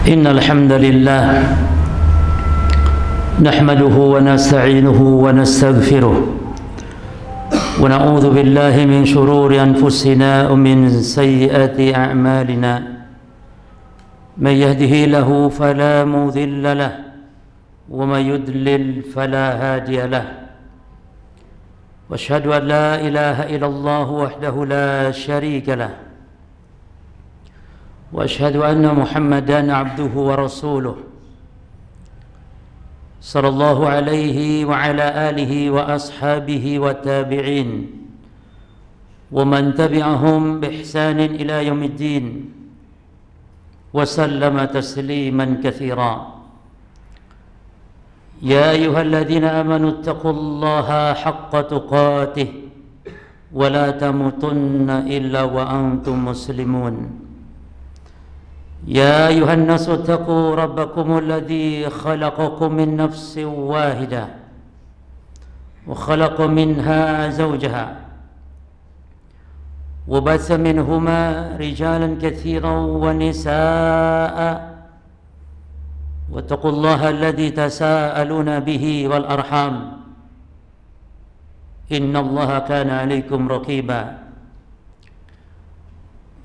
إن الحمد لله نحمده ونستعينه ونستغفره ونعوذ بالله من شرور أنفسنا ومن سيئات أعمالنا من يهده له فلا مضل له ومن يضلل فلا هادي له واشهد أن لا إله إلا الله وحده لا شريك له واشهد أن محمدا عبده ورسوله صلى الله عليه وعلى آله وأصحابه والتابعين ومن تبعهم بإحسان إلى يوم الدين وسلم تسليما كثيرا يا أيها الذين آمنوا اتقوا الله حق تقاته ولا تموتن إلا وأنتم مسلمون يا أيها الناس اتقوا ربكم الذي خلقكم من نفس واحدة وخلق منها زوجها وبث منهما رجالا كثيرا ونساء واتقوا الله الذي تساءلون به والأرحام إن الله كان عليكم رقيبا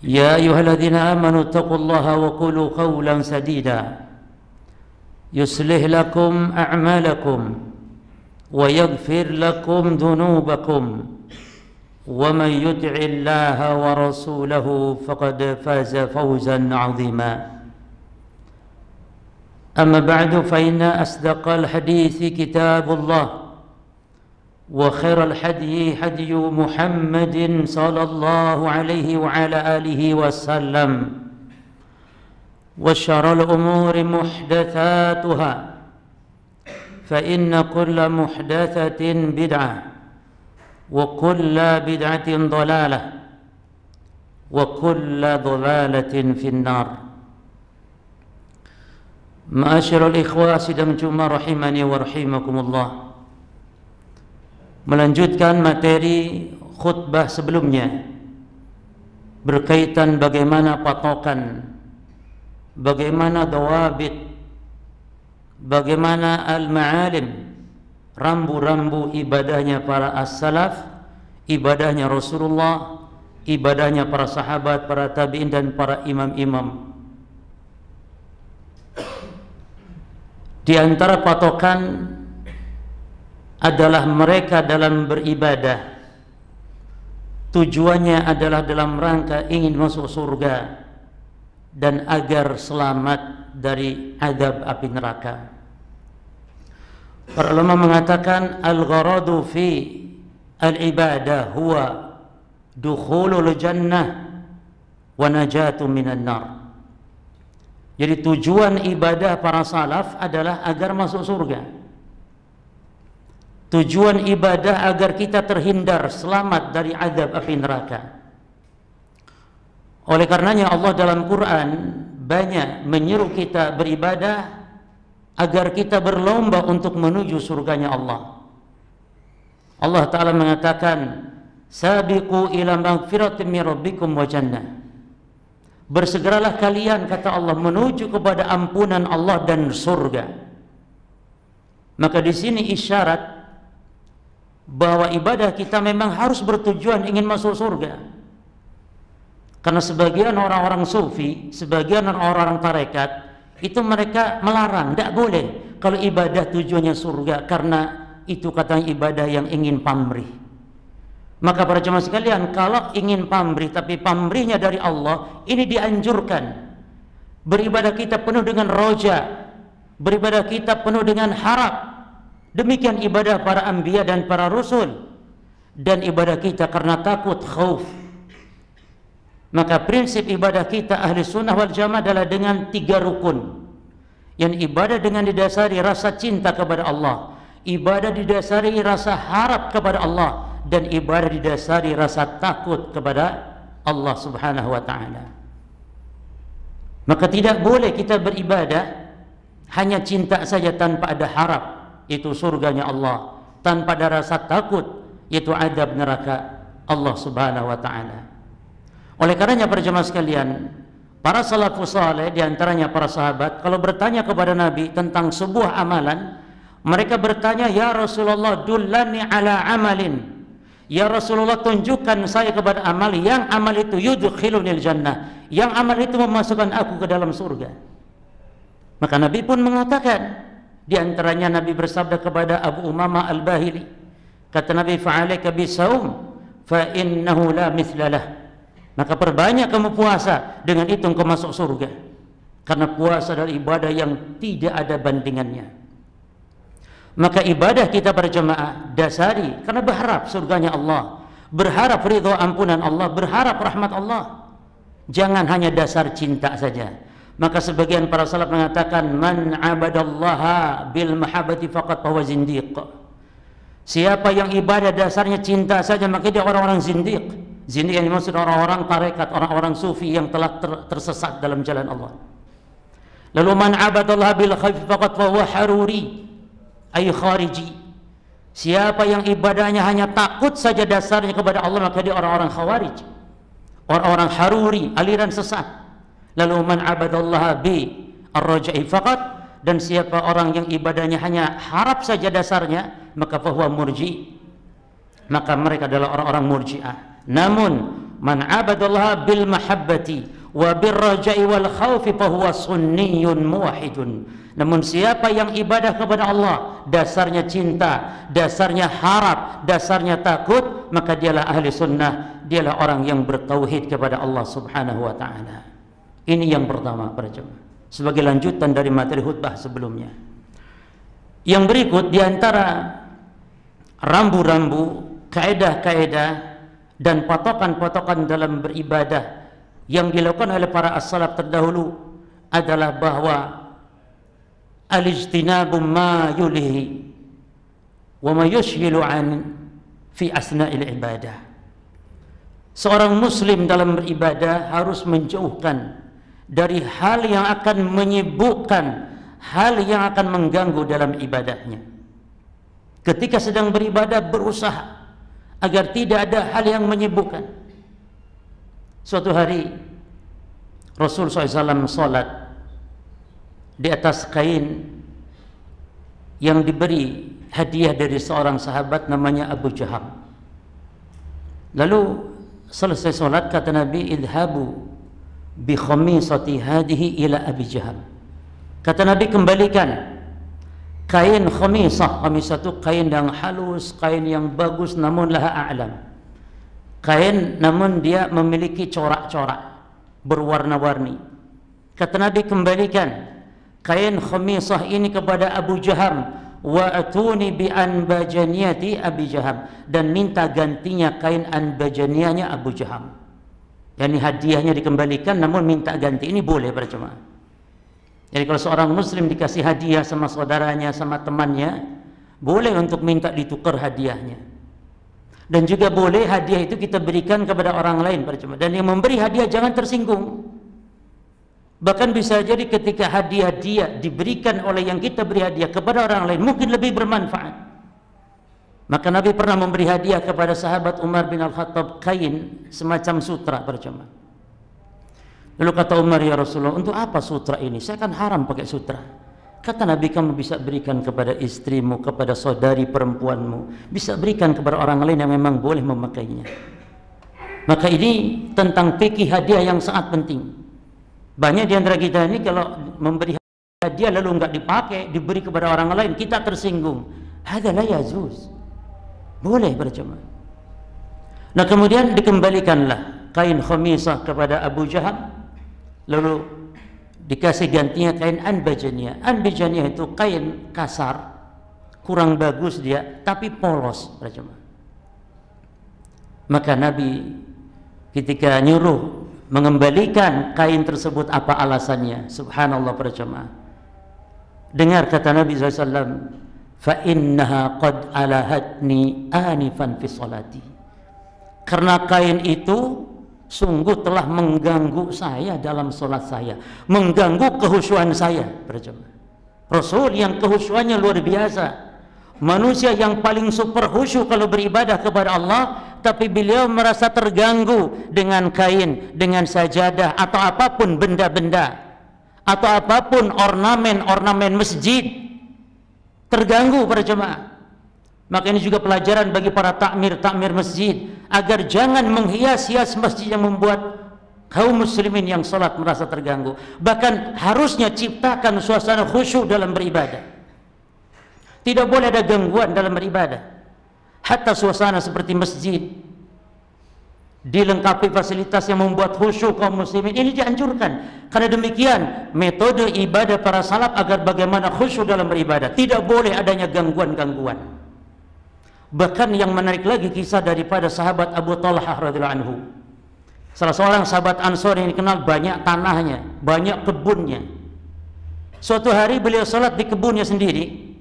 يا أيها الذين آمنوا اتقوا الله وقولوا قولا سديدا يصلح لكم أعمالكم ويغفر لكم ذنوبكم ومن يطع الله ورسوله فقد فاز فوزا عظيما أما بعد فإن أصدق الحديث كتاب الله وخير الحدي حدي محمد صلى الله عليه وعلى آله وسلم وشر الأمور محدثاتها فإن كل محدثة بدعة وكل بدعة ضلالة وكل ضلالة في النار. Ma'asyiral ikhwah sidang Jumat rahimani wa rahimakumullah. Melanjutkan materi khutbah sebelumnya berkaitan bagaimana patokan, bagaimana dawabit, bagaimana al-ma'alim, rambu-rambu ibadahnya para as-salaf, ibadahnya Rasulullah, ibadahnya para sahabat, para tabi'in dan para imam-imam. Di antara patokan adalah mereka dalam beribadah tujuannya adalah dalam rangka ingin masuk surga dan agar selamat dari azab api neraka. Para ulama mengatakan al-gharadu fi al-ibadah huwa dukhulul jannah wa najatu minan nar. Jadi tujuan ibadah para salaf adalah agar masuk surga. Tujuan ibadah agar kita terhindar, selamat dari azab api neraka. Oleh karenanya Allah dalam Quran banyak menyuruh kita beribadah agar kita berlomba untuk menuju surganya Allah. Allah Ta'ala mengatakan, sabiqu ila magfiratin min rabbikum wa jannah. Bersegeralah kalian, kata Allah, menuju kepada ampunan Allah dan surga. Maka di sini isyarat bahwa ibadah kita memang harus bertujuan ingin masuk surga. Karena sebagian orang-orang sufi, sebagian orang-orang tarekat itu mereka melarang, tidak boleh kalau ibadah tujuannya surga, karena itu katanya ibadah yang ingin pamrih. Maka para jemaah sekalian, kalau ingin pamrih tapi pamrihnya dari Allah, ini dianjurkan. Beribadah kita penuh dengan roja, beribadah kita penuh dengan harap. Demikian ibadah para anbiya dan para rasul, dan ibadah kita karena takut, khauf. Maka prinsip ibadah kita ahli sunnah wal jamaah adalah dengan 3 rukun. Yang ibadah dengan didasari rasa cinta kepada Allah, ibadah didasari rasa harap kepada Allah, dan ibadah didasari rasa takut kepada Allah subhanahu wa ta'ala. Maka tidak boleh kita beribadah hanya cinta saja tanpa ada harap, itu surganya Allah, tanpa ada rasa takut, yaitu azab neraka Allah subhanahu wa ta'ala. Oleh karenanya para jemaah sekalian, Para salafus saleh, diantaranya para sahabat, kalau bertanya kepada Nabi tentang sebuah amalan, mereka bertanya, ya Rasulullah, dullani ala amalin. Ya Rasulullah, tunjukkan saya kepada amal yang amal itu yudkhilunil jannah, yang amal itu memasukkan aku ke dalam surga. Maka Nabi pun mengatakan, diantaranya Nabi bersabda kepada Abu Umamah Al-Bahili, kata Nabi, fa'alaika bisaum fa innahu la mithlalah. Maka perbanyak kamu puasa, dengan itu engkau masuk surga. Karena puasa adalah ibadah yang tidak ada bandingannya. Maka ibadah kita berjamaah dasari karena berharap surganya Allah, berharap ridha ampunan Allah, berharap rahmat Allah. Jangan hanya dasar cinta saja. Maka sebagian para salaf mengatakan, man abadallaha bil mahabbati faqat fahuwa zindiq. Siapa yang ibadah dasarnya cinta saja, maka dia orang-orang zindiq. Zindiq yang dimaksud orang-orang tarekat, orang-orang sufi yang telah tersesat dalam jalan Allah. Lalu man abadallaha bil khawfi faqat fahuwa haruri, ay khariji. Siapa yang ibadahnya hanya takut saja dasarnya kepada Allah, maka dia orang-orang khawarij, orang-orang haruri, aliran sesat. Lalu man abadallaha bi ar-raja'i faqat, dan siapa orang yang ibadahnya hanya harap saja dasarnya, maka fahuwa murji, maka mereka adalah orang-orang murji'ah. Namun man abadallaha bil mahabbati wa bir raja'i wal khaufi fahuwa sunniyun muwahhidun. Namun siapa yang ibadah kepada Allah dasarnya cinta, dasarnya harap, dasarnya takut, maka dialah ahli sunnah, dialah orang yang bertauhid kepada Allah Subhanahu wa taala. Ini yang pertama para jemaah, sebagai lanjutan dari materi khutbah sebelumnya. Yang berikut diantara rambu-rambu, kaedah-kaedah dan patokan-patokan dalam beribadah yang dilakukan oleh para as-salaf terdahulu adalah bahwa al-ijtinabu ma yulihi wa ma yushghilu an fi asna'il ibadah. Seorang muslim dalam beribadah harus menjauhkan dari hal yang akan menyibukkan, hal yang akan mengganggu dalam ibadahnya. Ketika sedang beribadah, berusaha agar tidak ada hal yang menyibukkan. Suatu hari Rasul SAW salat di atas kain yang diberi hadiah dari seorang sahabat namanya Abu Jaham. Lalu selesai salat, kata Nabi, idhabu bi khamisati hadihi ila Abi Jaham. Kata Nabi, kembalikan kain khamisah. Khamisah itu kain yang halus, kain yang bagus, namun laha a'lam. Kain namun dia memiliki corak-corak berwarna-warni. Kata Nabi, kembalikan kain khamisah ini kepada Abu Jaham, wa atuni bi anbajaniyati Abi Jaham, dan minta gantinya kain anbajaniyanya Abu Jaham. Yani hadiahnya dikembalikan namun minta ganti. Ini boleh para jemaah. Jadi kalau seorang muslim dikasih hadiah sama saudaranya, sama temannya, boleh untuk minta ditukar hadiahnya. Dan juga boleh hadiah itu kita berikan kepada orang lain para jemaah. Dan yang memberi hadiah jangan tersinggung. Bahkan bisa jadi ketika hadiah dia diberikan oleh yang kita beri hadiah kepada orang lain, mungkin lebih bermanfaat. Maka Nabi pernah memberi hadiah kepada sahabat Umar bin Al-Khattab kain semacam sutra para jemaah. Lalu kata Umar, ya Rasulullah, untuk apa sutra ini? Saya kan haram pakai sutra. Kata Nabi, kamu bisa berikan kepada istrimu, kepada saudari perempuanmu, bisa berikan kepada orang lain yang memang boleh memakainya. Maka ini tentang fikih hadiah yang sangat penting. Banyak di antara kita ini kalau memberi hadiah lalu enggak dipakai, diberi kepada orang lain, kita tersinggung. Hadza la yajuz. Boleh berjemaah. Nah, kemudian dikembalikanlah kain khamisah kepada Abu Jaham, lalu dikasih gantinya kain anbajaniyah. Anbajaniyah itu kain kasar, kurang bagus dia, tapi polos berjemaah. Maka Nabi ketika nyuruh mengembalikan kain tersebut, apa alasannya? Subhanallah para jemaah. Dengar kata Nabi SAW, fa innaha qad alahatni anifan fi salati. Karena kain itu sungguh telah mengganggu saya dalam salat saya, mengganggu kehusyuan saya para jemaah. Rasul yang kehusyuannya luar biasa, manusia yang paling super khusyuk kalau beribadah kepada Allah, tapi beliau merasa terganggu dengan kain, dengan sajadah atau apapun benda-benda atau apapun ornamen-ornamen masjid, terganggu para jemaah. Maka ini juga pelajaran bagi para takmir masjid agar jangan menghias-hias masjid yang membuat kaum muslimin yang sholat merasa terganggu. Bahkan harusnya ciptakan suasana khusyuk dalam beribadah. Tidak boleh ada gangguan dalam beribadah. Hatta suasana seperti masjid dilengkapi fasilitas yang membuat khusyuk kaum muslimin, ini dianjurkan. Karena demikian metode ibadah para salaf agar bagaimana khusyuk dalam beribadah. Tidak boleh adanya gangguan-gangguan. Bahkan yang menarik lagi kisah daripada sahabat Abu Talhah radhiyallahu anhu. Salah seorang sahabat Ansor yang dikenal banyak tanahnya, banyak kebunnya. Suatu hari beliau sholat di kebunnya sendiri.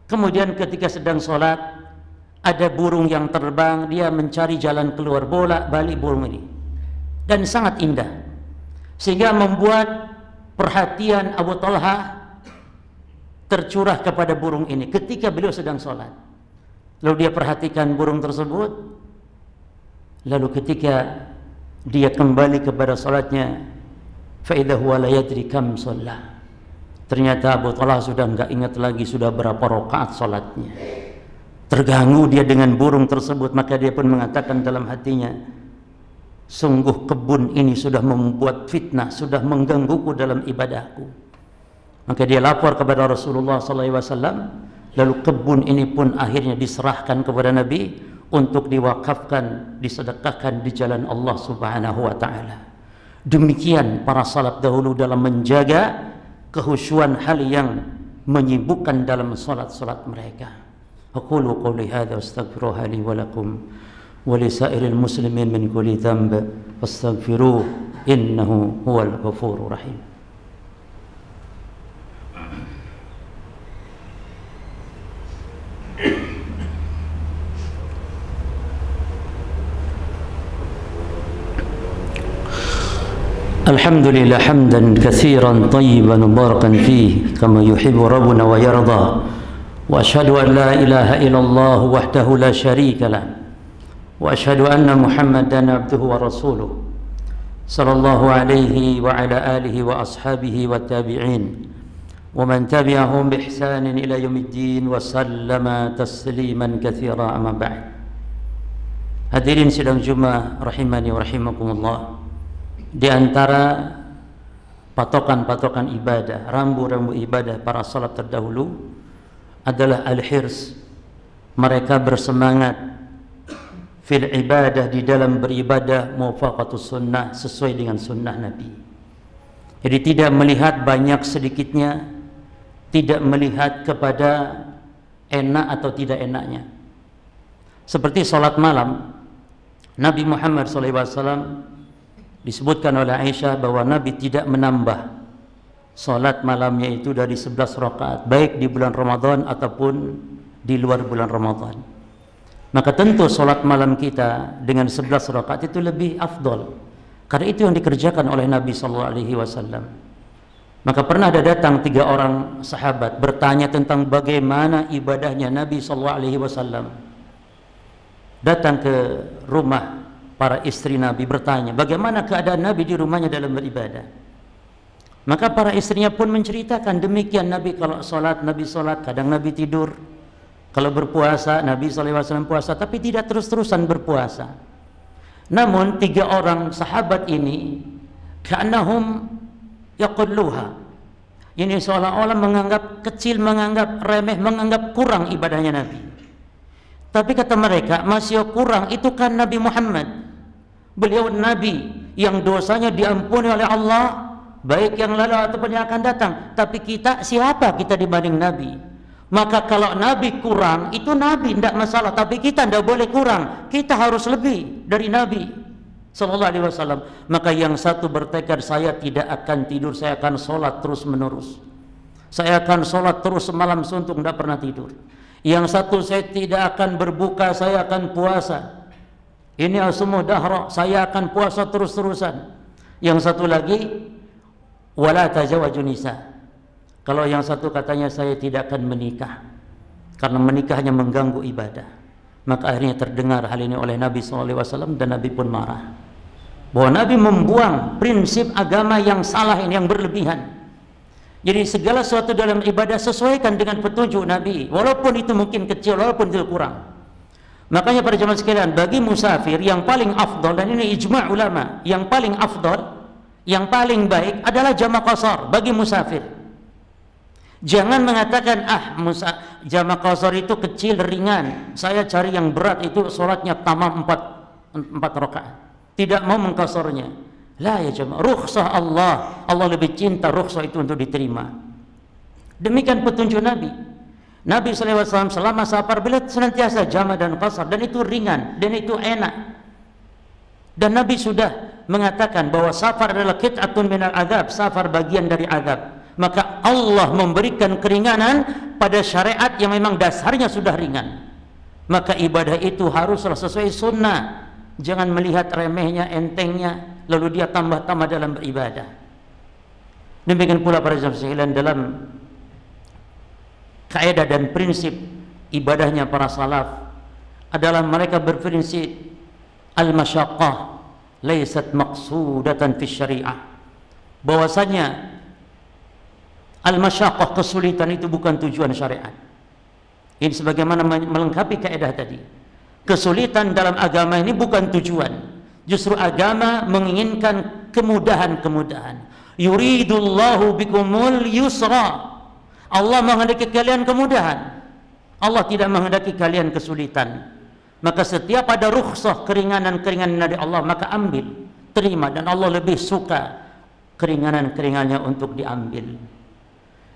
Kemudian ketika sedang sholat, ada burung yang terbang, dia mencari jalan keluar, bolak-balik burung ini. Dan sangat indah. Sehingga membuat perhatian Abu Talhah tercurah kepada burung ini ketika beliau sedang sholat. Lalu dia perhatikan burung tersebut. Lalu ketika dia kembali kepada salatnya, fa idza huwa la yadri kam shalla. Ternyata Abu Talhah sudah enggak ingat lagi sudah berapa rakaat salatnya. Terganggu dia dengan burung tersebut, maka dia pun mengatakan dalam hatinya, sungguh kebun ini sudah membuat fitnah, sudah menggangguku dalam ibadahku. Maka dia lapor kepada Rasulullah SAW. Lalu kebun ini pun akhirnya diserahkan kepada Nabi untuk diwakafkan, disedekahkan di jalan Allah Subhanahu wa taala. Demikian para salaf dahulu dalam menjaga kehusyuan hal yang menyibukkan dalam salat-salat mereka. Aqulu qouli hadza wastaghfiruha li wa lakum wa li sa'iril muslimin min kulli dhanb fastaghfiruhu innahu huwal ghafurur rahim. الحمد لله حمدا كثيرا طيبا مباركا فيه كما يحب ربنا ويرضى وأشهد أن لا إله إلا الله وحده لا شريك له وأشهد أن محمدا عبده ورسوله صلى الله عليه وعلى آله وأصحابه والتابعين ومن تبعهم بإحسان إلى يوم الدين وسلم تسليما كثيرا أما بعد. Hadirin sidang Jumat rahimani wa rahimakumullah. Di antara patokan-patokan ibadah, rambu-rambu ibadah para salat terdahulu adalah al-hirs. Mereka bersemangat fil ibadah, di dalam beribadah muwafaqatus sunnah, sesuai dengan sunnah Nabi. Jadi tidak melihat banyak sedikitnya, tidak melihat kepada enak atau tidak enaknya. Seperti salat malam, Nabi Muhammad SAW disebutkan oleh Aisyah bahwa Nabi tidak menambah salat malamnya itu dari 11 rakaat, baik di bulan Ramadan ataupun di luar bulan Ramadan. Maka tentu salat malam kita dengan 11 rakaat itu lebih afdol, karena itu yang dikerjakan oleh Nabi SAW. Maka pernah ada datang 3 orang sahabat bertanya tentang bagaimana ibadahnya Nabi SAW. Datang ke rumah para istri Nabi bertanya, bagaimana keadaan Nabi di rumahnya dalam beribadah. Maka para istrinya pun menceritakan demikian, Nabi kalau sholat, Nabi sholat, kadang Nabi tidur. Kalau berpuasa, Nabi SAW puasa, tapi tidak terus-terusan berpuasa. Namun 3 orang sahabat ini, ka'annahum yaqulluha, ini seolah-olah menganggap kecil, menganggap remeh, menganggap kurang ibadahnya Nabi. Tapi kata mereka, masih kurang, itu kan Nabi Muhammad. Beliau Nabi yang dosanya diampuni oleh Allah, baik yang lalu ataupun yang akan datang. Tapi kita, siapa kita dibanding Nabi? Maka kalau Nabi kurang, itu Nabi tidak masalah, tapi kita tidak boleh kurang. Kita harus lebih dari Nabi sallallahu alaihi wasallam. Maka yang satu bertekad, saya tidak akan tidur, saya akan sholat terus menerus. Saya akan sholat terus semalam suntuk, tidak pernah tidur. Yang satu, saya tidak akan berbuka, saya akan puasa. Ini asmu dahra, saya akan puasa terus-terusan. Yang satu lagi, wala tazawwaju nisa. Kalau yang satu katanya, saya tidak akan menikah, karena menikah hanya mengganggu ibadah. Maka akhirnya terdengar hal ini oleh Nabi SAW dan Nabi pun marah. Bahwa Nabi membuang prinsip agama yang salah ini, yang berlebihan. Jadi segala sesuatu dalam ibadah sesuaikan dengan petunjuk Nabi, walaupun itu mungkin kecil, walaupun itu kurang. Makanya para jemaah sekalian, bagi musafir yang paling afdal, dan ini ijma' ulama, yang paling afdal, yang paling baik adalah jamak qashar bagi musafir. Jangan mengatakan jamak qashar itu kecil, ringan, saya cari yang berat, itu sholatnya tamam 4 rakaat, tidak mau mengqasharnya. La ya jemaah, rukhsah Allah lebih cinta rukhsah itu untuk diterima. Demikian petunjuk Nabi. Nabi SAW selama safar beliau senantiasa jamak dan qashar, dan itu ringan dan itu enak. Dan Nabi sudah mengatakan bahwa safar adalah qit'atun minal azab, safar bagian dari azab. Maka Allah memberikan keringanan pada syariat yang memang dasarnya sudah ringan. Maka ibadah itu haruslah sesuai sunnah. Jangan melihat remehnya, entengnya, lalu dia tambah-tambah dalam beribadah. Demikian pula para jemaah sekalian, dalam kaidah dan prinsip ibadahnya para salaf adalah mereka berprinsip al-masyaqqah laysat maqsudatan fi syariah. Bahwasanya al-masyaqqah, kesulitan itu bukan tujuan syariat. Ini sebagaimana melengkapi kaidah tadi. Kesulitan dalam agama ini bukan tujuan. Justru agama menginginkan kemudahan-kemudahan. Yuridullahu bikumul yusra. Allah menghendaki kalian kemudahan. Allah tidak menghendaki kalian kesulitan. Maka setiap ada rukhsah, keringanan-keringanan dari Allah, maka ambil, terima, dan Allah lebih suka keringanan-keringanannya untuk diambil.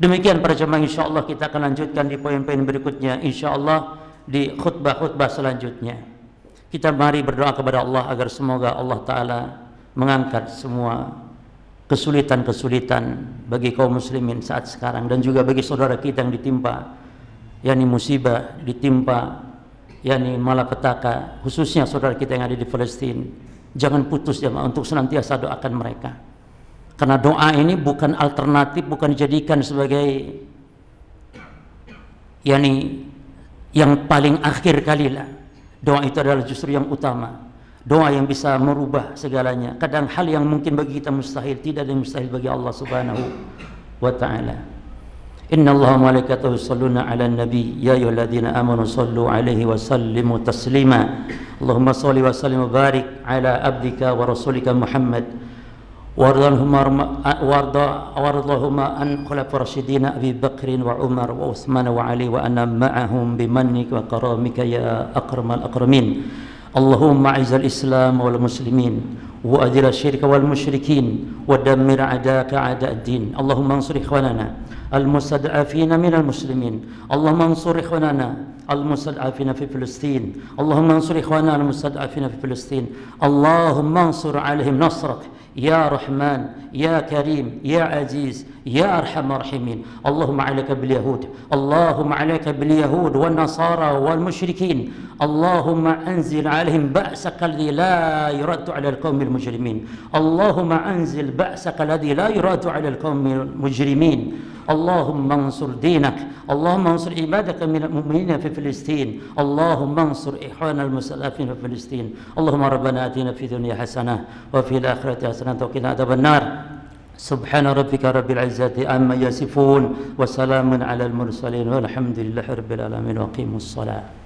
Demikian para jemaah, insyaallah kita akan lanjutkan di poin-poin berikutnya, insyaallah di khutbah-khutbah selanjutnya. Kita mari berdoa kepada Allah agar semoga Allah Ta'ala mengangkat semua kesulitan-kesulitan bagi kaum muslimin saat sekarang, dan juga bagi saudara kita yang ditimpa musibah, ditimpa malapetaka, khususnya saudara kita yang ada di Palestina. Jangan putus jemaah untuk senantiasa doakan mereka, karena doa ini bukan alternatif, bukan dijadikan sebagai yang paling akhir kalilah. Doa itu adalah justru yang utama. Doa yang bisa merubah segalanya. Kadang hal yang mungkin bagi kita mustahil, tidak ada yang mustahil bagi Allah Subhanahu wa ta'ala. Inna Allah wa malaikatahu yusholluna 'alan nabi ya ayyuhalladzina amanu shallu 'alaihi wa sallimu taslima. Allahumma shalli wa sallim wa barik 'ala abdika wa rasulika Muhammad. وارضهما عن خلفاء الراشدين أبي بكر وعمر وعثمان وعلي وأنا معهم بمنك وكرامك يا أكرم الأكرمين. اللهم أعز الإسلام والمسلمين وأذل الشرك والمشركين ودمر أعداءك أعداء الدين. اللهم انصر إخواننا المستضعفين من المسلمين. اللهم انصر إخواننا المستضعفين في فلسطين. اللهم انصر إخواننا المستضعفين في فلسطين. اللهم انصر عليهم نصرك يا رحمن يا كريم يا عزيز يا أرحم الراحمين. اللهم عليك باليهود، اللهم عليك باليهود والنصارى والمشركين. اللهم أنزل عليهم بأسك الذي لا يرد على القوم المجرمين. اللهم أنزل بأسك الذي لا يرد على القوم المجرمين. اللهم انصر دينك، اللهم انصر عبادك من المؤمنين في فلسطين. اللهم انصر إخواننا المستضعفين في فلسطين. اللهم ربنا آتنا في الدنيا حسنة وفي الآخرة حسنة وقنا عذاب النار. سبحان ربك رب العزة عما يصفون وسلام على المرسلين والحمد لله رب العالمين وأقيموا الصلاة.